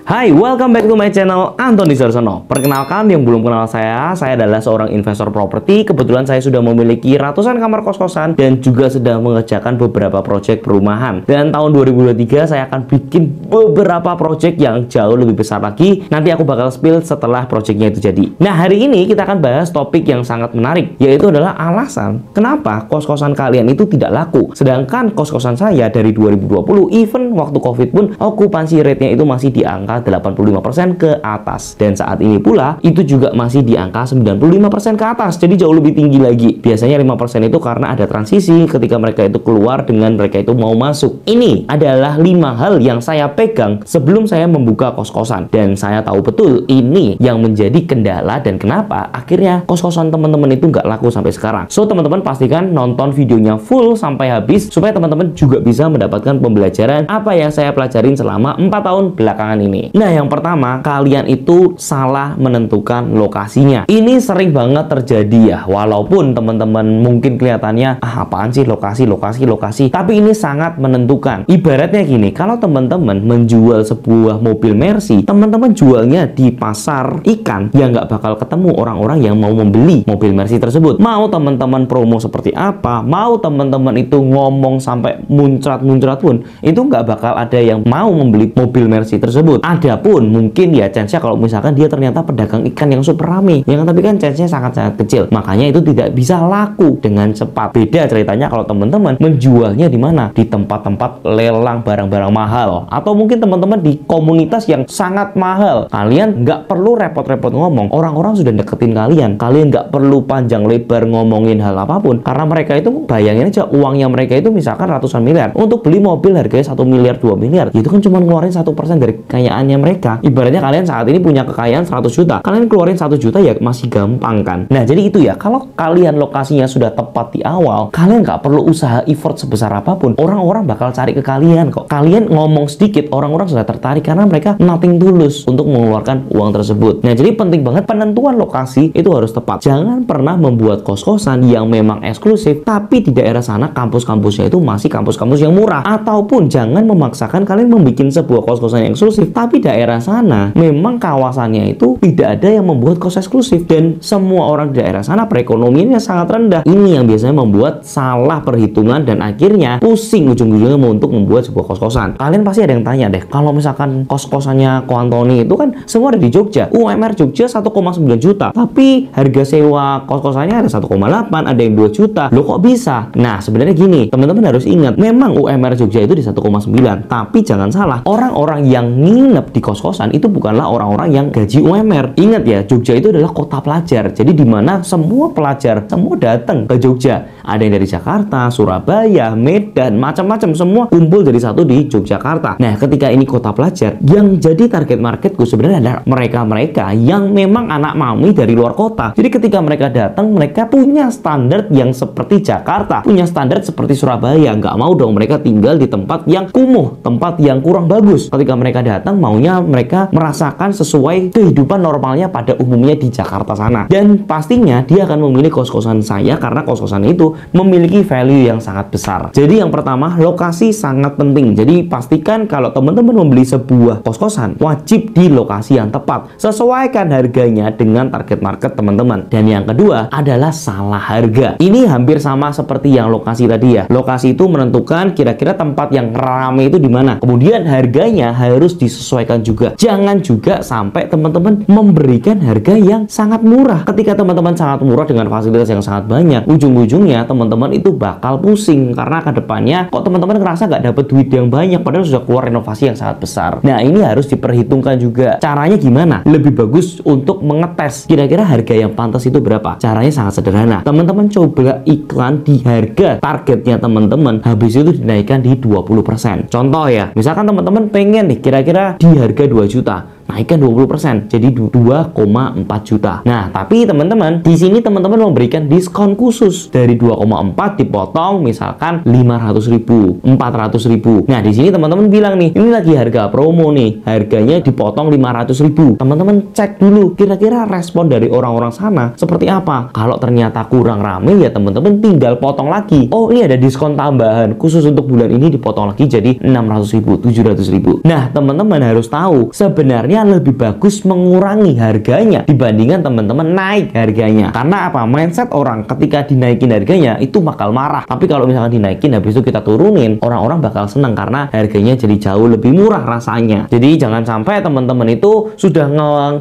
Hai, welcome back to my channel Antoni Sarsono. Perkenalkan yang belum kenal saya adalah seorang investor properti. Kebetulan saya sudah memiliki ratusan kamar kos-kosan dan juga sedang mengerjakan beberapa proyek perumahan. Dan tahun 2023 saya akan bikin beberapa proyek yang jauh lebih besar lagi. Nanti aku bakal spill setelah proyeknya itu jadi. Nah, hari ini kita akan bahas topik yang sangat menarik, yaitu adalah alasan kenapa kos-kosan kalian itu tidak laku. Sedangkan kos-kosan saya dari 2020, even waktu COVID pun, okupansi rate-nya itu masih di angka 85% ke atas, dan saat ini pula itu juga masih di angka 95% ke atas, jadi jauh lebih tinggi lagi. Biasanya 5% itu karena ada transisi ketika mereka itu keluar dengan mereka itu mau masuk. Ini adalah 5 hal yang saya pegang sebelum saya membuka kos-kosan, dan saya tahu betul ini yang menjadi kendala dan kenapa akhirnya kos-kosan teman-teman itu nggak laku sampai sekarang. So teman-teman pastikan nonton videonya full sampai habis supaya teman-teman juga bisa mendapatkan pembelajaran apa yang saya pelajarin selama 4 tahun belakangan ini. Nah, yang pertama, kalian itu salah menentukan lokasinya. Ini sering banget terjadi ya, walaupun teman-teman mungkin kelihatannya apaan sih lokasi, tapi ini sangat menentukan. Ibaratnya gini, kalau teman-teman menjual sebuah mobil Mercy, teman-teman jualnya di pasar ikan, ya nggak bakal ketemu orang-orang yang mau membeli mobil Mercy tersebut. Mau teman-teman promo seperti apa, mau teman-teman itu ngomong sampai muncrat-muncrat pun, itu nggak bakal ada yang mau membeli mobil Mercy tersebut. Adapun mungkin ya chance-nya kalau misalkan dia ternyata pedagang ikan yang super rame, yang tapi kan chance-nya sangat-sangat kecil, makanya itu tidak bisa laku dengan cepat. Beda ceritanya kalau teman-teman menjualnya di mana? Di tempat-tempat lelang barang-barang mahal, atau mungkin teman-teman di komunitas yang sangat mahal. Kalian nggak perlu repot-repot ngomong, orang-orang sudah deketin kalian nggak perlu panjang lebar ngomongin hal apapun, karena mereka itu bayangin aja uangnya mereka itu misalkan ratusan miliar, untuk beli mobil harganya 1 miliar 2 miliar, itu kan cuma ngeluarin 1% dari kekayaannya mereka. Ibaratnya kalian saat ini punya kekayaan 100 juta, kalian keluarin 1 juta ya masih gampang kan. Nah, jadi itu ya, kalau kalian lokasinya sudah tepat di awal, kalian nggak perlu usaha effort sebesar apapun, orang-orang bakal cari ke kalian kok. Kalian ngomong sedikit, orang-orang sudah tertarik karena mereka nothing tulus untuk mengeluarkan uang tersebut. Nah, jadi penting banget penentuan lokasi itu harus tepat. Jangan pernah membuat kos-kosan yang memang eksklusif, tapi di daerah sana kampus-kampusnya itu masih kampus-kampus yang murah. Ataupun jangan memaksakan kalian membuat sebuah kos-kosan yang eksklusif, tapi daerah sana memang kawasannya itu tidak ada yang membuat kos eksklusif, dan semua orang di daerah sana perekonomiannya sangat rendah. Ini yang biasanya membuat salah perhitungan dan akhirnya pusing ujung-ujungnya untuk membuat sebuah kos-kosan. Kalian pasti ada yang tanya deh, kalau misalkan kos-kosannya Ko Antoni itu kan semua ada di Jogja, UMR Jogja 1,9 juta, tapi harga sewa kos-kosannya ada 1,8, ada yang 2 juta. Loh kok bisa? Nah, sebenarnya gini, teman-teman harus ingat, memang UMR Jogja itu di 1,9, tapi jangan salah, orang-orang yang nginep di kos-kosan itu bukanlah orang-orang yang gaji UMR. Ingat ya, Jogja itu adalah kota pelajar. Jadi di mana semua pelajar semua datang ke Jogja. Ada yang dari Jakarta, Surabaya, Medan, macam-macam, semua kumpul jadi satu di Yogyakarta. Nah, ketika ini kota pelajar, yang jadi target marketku sebenarnya adalah mereka-mereka yang memang anak mami dari luar kota. Jadi ketika mereka datang, mereka punya standar yang seperti Jakarta, punya standar seperti Surabaya. Nggak mau dong mereka tinggal di tempat yang kumuh, tempat yang kurang bagus. Ketika mereka datang, maunya mereka merasakan sesuai kehidupan normalnya pada umumnya di Jakarta sana. Dan pastinya dia akan memilih kos-kosan saya karena kos-kosan itu memiliki value yang sangat besar. Jadi yang pertama, lokasi sangat penting. Jadi pastikan kalau teman-teman membeli sebuah kos-kosan, wajib di lokasi yang tepat. Sesuaikan harganya dengan target market teman-teman. Dan yang kedua adalah salah harga. Ini hampir sama seperti yang lokasi tadi ya. Lokasi itu menentukan kira-kira tempat yang ramai itu di mana. Kemudian harganya harus disesuaikan juga. Jangan juga sampai teman-teman memberikan harga yang sangat murah. Ketika teman-teman sangat murah dengan fasilitas yang sangat banyak, ujung-ujungnya teman-teman itu bakal pusing karena kedepannya kok teman-teman ngerasa nggak dapat duit yang banyak padahal sudah keluar renovasi yang sangat besar. Nah, ini harus diperhitungkan juga. Caranya gimana? Lebih bagus untuk mengetes kira-kira harga yang pantas itu berapa. Caranya sangat sederhana. Teman-teman coba iklan di harga targetnya teman-teman, habis itu dinaikkan di 20%. Contoh ya, misalkan teman-teman pengen nih kira-kira di harga 2 juta, naikkan 20%, jadi 2,4 juta. Nah, tapi teman-teman, di sini teman-teman memberikan diskon khusus dari 2,4 dipotong misalkan 500.000, 400.000. Nah, di sini teman-teman bilang nih, ini lagi harga promo nih, harganya dipotong 500.000. Teman-teman cek dulu kira-kira respon dari orang-orang sana seperti apa. Kalau ternyata kurang rame ya teman-teman tinggal potong lagi. Oh, ini ada diskon tambahan khusus untuk bulan ini, dipotong lagi jadi 600.000, 700.000. Nah, teman-teman harus tahu sebenarnya lebih bagus mengurangi harganya dibandingkan teman-teman naik harganya. Karena apa? Mindset orang ketika dinaikin harganya itu bakal marah. Tapi kalau misalkan dinaikin habis itu kita turunin, orang-orang bakal senang karena harganya jadi jauh lebih murah rasanya. Jadi jangan sampai teman-teman itu sudah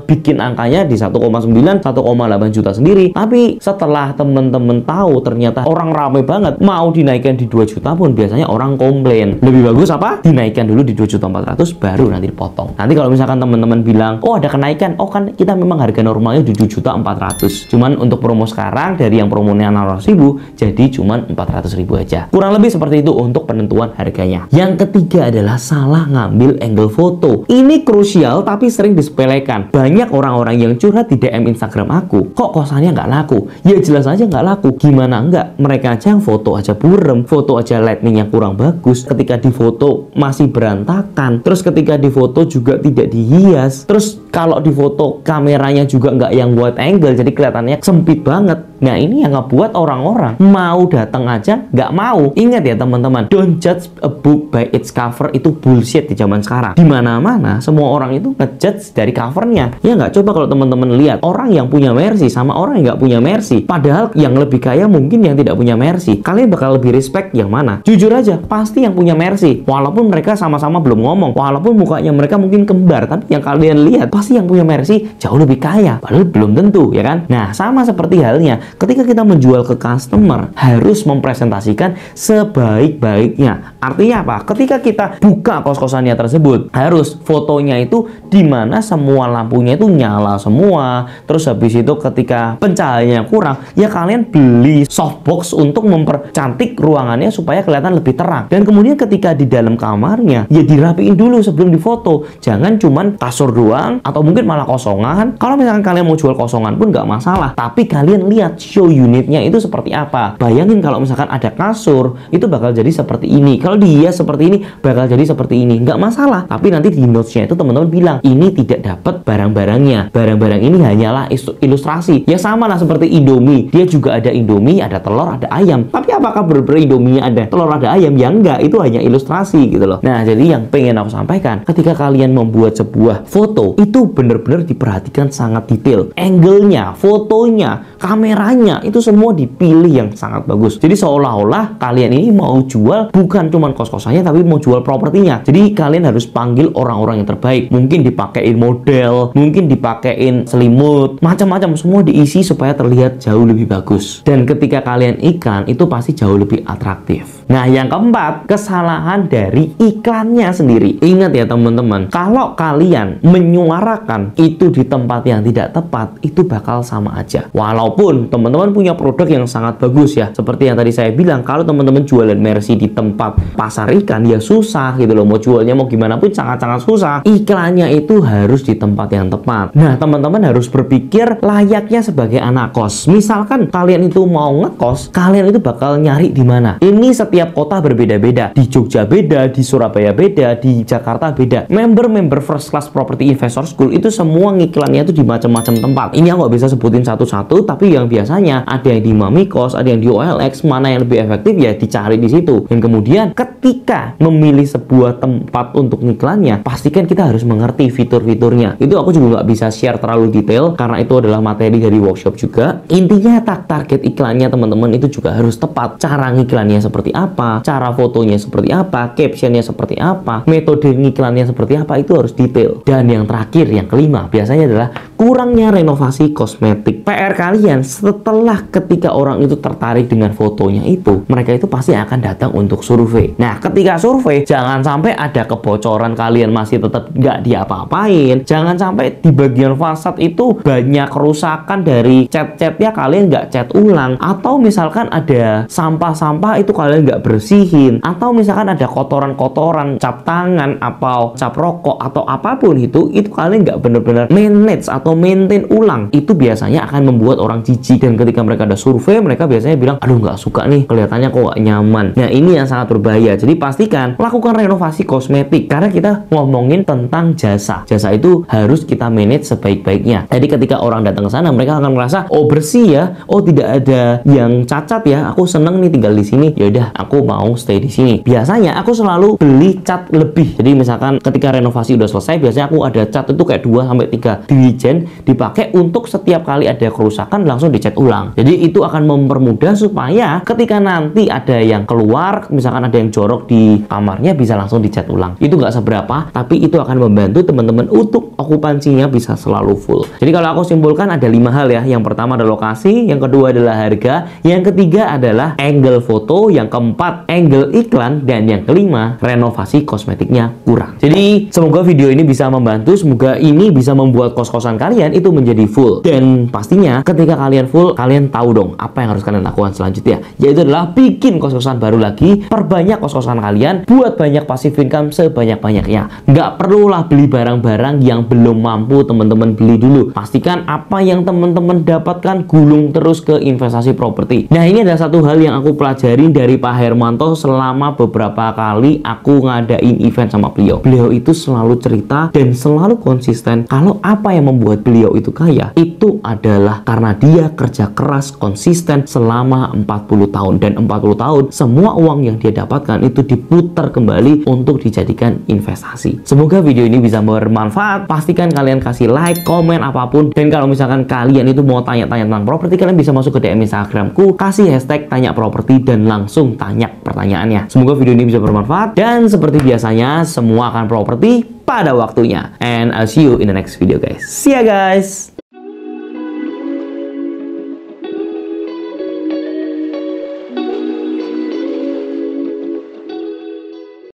bikin angkanya di 1,9, 1,8 juta sendiri, tapi setelah teman-teman tahu ternyata orang rame banget mau dinaikkan di 2 juta pun biasanya orang komplain. Lebih bagus apa? Dinaikkan dulu di 2.400.000 baru nanti dipotong. Nanti kalau misalkan teman-teman bilang, oh ada kenaikan, oh kan kita memang harga normalnya di 7.400.000, cuman untuk promo sekarang dari yang promonya 600.000 jadi cuman 400.000 aja. Kurang lebih seperti itu untuk penentuan harganya. Yang ketiga adalah salah ngambil angle foto. Ini krusial tapi sering disepelekan. Banyak orang-orang yang curhat di DM Instagram aku, kok kosannya nggak laku? Ya jelas aja nggak laku. Gimana nggak? Mereka aja yang foto aja burem, foto aja lightingnya kurang bagus, ketika difoto masih berantakan, terus ketika difoto juga tidak dihias, terus kalau difoto kameranya juga nggak yang wide angle, jadi kelihatannya sempit banget. Nah, ini yang ngebuat orang-orang mau datang aja nggak mau. Ingat ya teman-teman, don't judge a book by its cover, itu bullshit di zaman sekarang. Dimana-mana semua orang itu ngejudge dari covernya. Ya nggak? Coba kalau teman-teman lihat orang yang punya Mercy sama orang yang nggak punya Mercy, padahal yang lebih kaya mungkin yang tidak punya Mercy, kalian bakal lebih respect yang mana? Jujur aja, pasti yang punya Mercy. Walaupun mereka sama-sama belum ngomong, walaupun mukanya mereka mungkin kembar, tapi yang kalian lihat pasti yang punya Mercy jauh lebih kaya. Padahal belum tentu, ya kan? Nah, sama seperti halnya ketika kita menjual ke customer, harus mempresentasikan sebaik-baiknya. Artinya apa? Ketika kita buka kos-kosannya tersebut, harus fotonya itu di mana semua lampunya itu nyala semua. Terus habis itu ketika pencahayaannya kurang, ya kalian beli softbox untuk mempercantik ruangannya supaya kelihatan lebih terang. Dan kemudian ketika di dalam kamarnya, ya dirapiin dulu sebelum difoto. Jangan cuman kasur doang atau mungkin malah kosongan. Kalau misalkan kalian mau jual kosongan pun nggak masalah, tapi kalian lihat show unitnya itu seperti apa. Bayangin kalau misalkan ada kasur, itu bakal jadi seperti ini. Kalau dia seperti ini, bakal jadi seperti ini. Nggak masalah. Tapi nanti di notes-nya itu teman-teman bilang, ini tidak dapat barang-barangnya. Barang-barang ini hanyalah ilustrasi. Ya sama lah seperti Indomie. Dia juga ada Indomie, ada telur, ada ayam. Tapi apakah benar-benar Indomie ada telur, ada ayam? Ya enggak. Itu hanya ilustrasi gitu loh. Nah, jadi yang pengen aku sampaikan, ketika kalian membuat sebuah foto, itu benar-benar diperhatikan sangat detail. Angle-nya, fotonya, kameranya, itu semua dipilih yang sangat bagus. Jadi seolah-olah kalian ini mau jual bukan cuma kos-kosannya, tapi mau jual propertinya. Jadi kalian harus panggil orang-orang yang terbaik. Mungkin dipakein model, mungkin dipakein selimut, macam-macam, semua diisi supaya terlihat jauh lebih bagus. Dan ketika kalian iklan, itu pasti jauh lebih atraktif. Nah, yang keempat, kesalahan dari iklannya sendiri. Ingat ya teman-teman, kalau kalian menyuarakan itu di tempat yang tidak tepat, itu bakal sama aja. Walaupun teman-teman punya produk yang sangat bagus ya, seperti yang tadi saya bilang, kalau teman-teman jualan Mercy di tempat pasar ikan, ya susah gitu loh. Mau jualnya mau gimana pun sangat-sangat susah. Iklannya itu harus di tempat yang tepat. Nah, teman-teman harus berpikir layaknya sebagai anak kos. Misalkan kalian itu mau ngekos, kalian itu bakal nyari di mana? Ini setiap kota berbeda-beda. Di Jogja beda, di Surabaya beda, di Jakarta beda. Member-member First Class Property Investor School itu semua ngiklannya itu di macam-macam tempat. Ini aku nggak bisa sebutin satu-satu, tapi yang biasanya ada yang di Mami Kos, ada yang di OLX, mana yang lebih efektif ya dicari di situ. Dan kemudian ketika memilih sebuah tempat untuk ngiklannya, pastikan kita harus mengerti fitur-fiturnya. Itu aku juga nggak bisa share terlalu detail karena itu adalah materi dari workshop juga. Intinya target iklannya teman-teman itu juga harus tepat. Cara ngiklannya seperti apa, cara fotonya seperti apa, captionnya seperti apa, metode ngiklannya seperti apa, itu harus detail. Dan yang terakhir, yang kelima, biasanya adalah kurangnya renovasi kosmetik. PR kalian setelah ketika orang itu tertarik dengan fotonya itu, mereka itu pasti akan datang untuk survei. Nah, ketika survei, jangan sampai ada kebocoran, kalian masih tetap nggak diapa-apain. Jangan sampai di bagian fasad itu banyak kerusakan dari cat-catnya, kalian nggak cat ulang. Atau misalkan ada sampah-sampah itu kalian nggak bersihin. Atau misalkan ada kotoran-kotoran, cap tangan, atau cap rokok, atau apapun itu kalian nggak bener-bener manage atau maintain ulang. Itu biasanya akan membuat orang jijik. Dan ketika mereka ada survei, mereka biasanya bilang, aduh nggak suka nih, kelihatannya kok nggak nyaman. Nah, ini yang sangat berbahaya. Jadi pastikan lakukan renovasi kosmetik, karena kita ngomongin tentang jasa. Jasa itu harus kita manage sebaik-baiknya. Jadi ketika orang datang ke sana, mereka akan merasa, oh bersih ya, oh tidak ada yang cacat ya, aku seneng nih tinggal di sini. Ya udah, aku mau stay di sini. Biasanya aku selalu beli cat lebih. Jadi misalkan ketika renovasi udah selesai, biasanya aku ada cat itu kayak 2-3 dirijen dipakai untuk setiap kali ada kerusakan langsung dicat ulang. Jadi itu akan mempermudah supaya ketika nanti ada yang keluar, misalkan ada yang jorok di kamarnya, bisa langsung dicat ulang. Itu nggak seberapa, tapi itu akan membantu teman-teman untuk okupansinya bisa selalu full. Jadi kalau aku simpulkan ada 5 hal ya. Yang pertama adalah lokasi, yang kedua adalah harga, yang ketiga adalah angle foto, yang keempat angle iklan, dan yang kelima renovasi kosmetiknya kurang. Jadi semoga video ini bisa membantu, semoga ini bisa membuat kos-kosan kalian itu menjadi full. Dan pastinya ketika kalian full, kalian tahu dong apa yang harus kalian lakukan selanjutnya, yaitu adalah bikin kos-kosan baru lagi, perbanyak kos-kosan kalian, buat banyak passive income sebanyak-banyaknya. Nggak perlulah beli barang-barang yang belum mampu teman-teman beli dulu. Pastikan apa yang teman-teman dapatkan gulung terus ke investasi properti. Nah, ini adalah satu hal yang aku pelajarin dari Pak Hermanto selama beberapa kali aku ngadain event sama beliau. Beliau itu selalu cerita dan selalu konsisten kalau apa yang membuat beliau itu kaya itu adalah karena dia kerja keras konsisten selama 40 tahun. Dan 40 tahun semua uang yang dia dapatkan itu diputar kembali untuk dijadikan investasi. Semoga video ini bisa bermanfaat. Pastikan kalian kasih like, komen, apapun. Dan kalau misalkan kalian itu mau tanya-tanya tentang properti, kalian bisa masuk ke DM Instagramku, kasih hashtag tanya properti dan langsung tanya pertanyaannya. Semoga video ini bisa bermanfaat, dan seperti biasanya semua akan properti pada waktunya. And I'll see you in the next video guys. See ya guys.